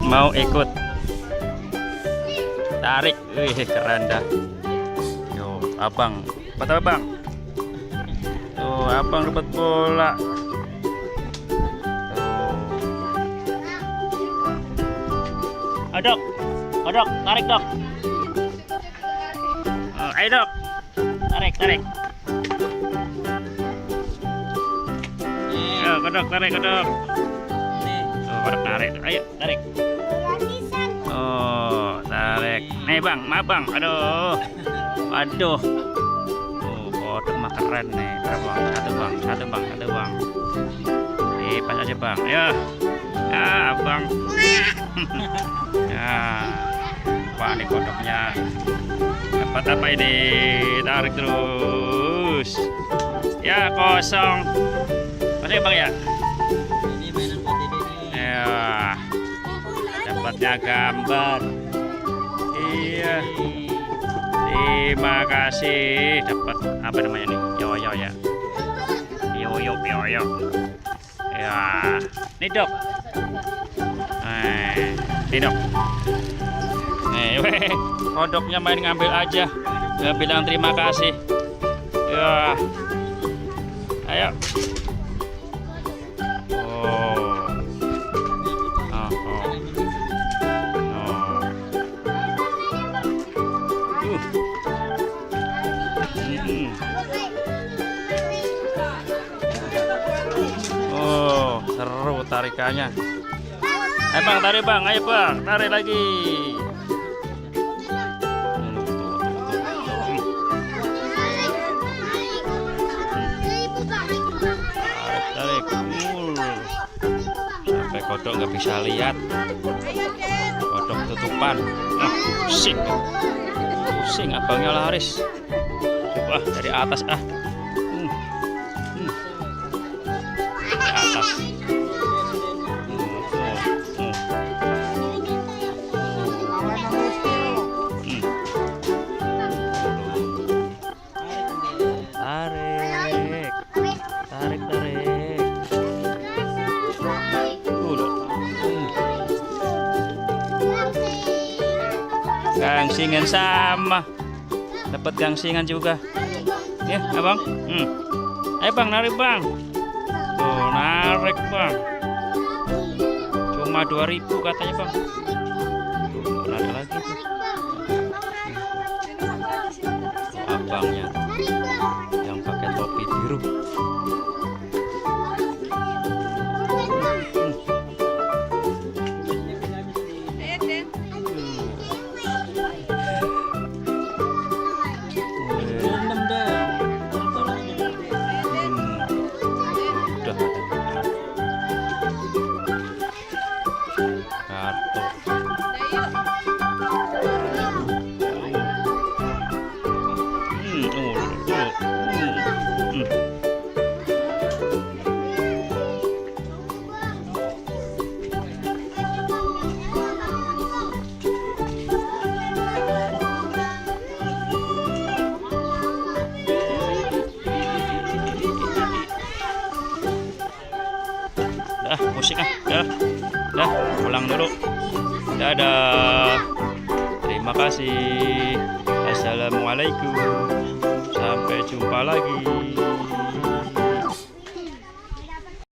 mau ikut. Tarik, wih keren dah. Yo, abang, apa abang? Tuh, abang dapat bola. Tuh. Dok, dok, tarik dok. Ayo dok, tarik, tarik. Yo, kodok, tarik, kodok. Tuh, kodok tarik, ayo tarik. Oh, tarik. Nih bang, maaf bang. Aduh, waduh. Kodok mah keren nih. Berapa bang? Satu bang, satu bang, satu bang. Nih, pas aja bang. Ya, abang. Ya, wah ini kodoknya. Dapat apa ini? Tarik terus. Ya, kosong. Mana bang ya? Ini mainan buat ini. Ya, dapatnya gambar. Iya. Terima kasih. Dapat apa namanya nih? Yoyo ya. Yoyo, yoyo. Ya, nih dok. Nih dok. Weh, kodoknya main ngambil aja. Nggak bilang terima kasih. Ya, ayo. Oh, seru tarikannya. Ayo bang, tarik bang, ayo bang, tarik lagi. Tarik, sampai kodok nggak bisa lihat. Kodok tutupan. Pusing, pusing abangnya laris. Coba dari atas ah. Dari atas. Tarik, tarik, tarik. Gangsingan sama, dapat gangsingan juga. Ya, abang. Ayo bang, narik bang. Tuh, narik bang. Cuma 2000 katanya bang. Tuh, narik lagi tuh. Abangnya yang pakai topi biru. Musik dah pulang dulu. Dadah, terima kasih. Assalamualaikum, sampai jumpa lagi.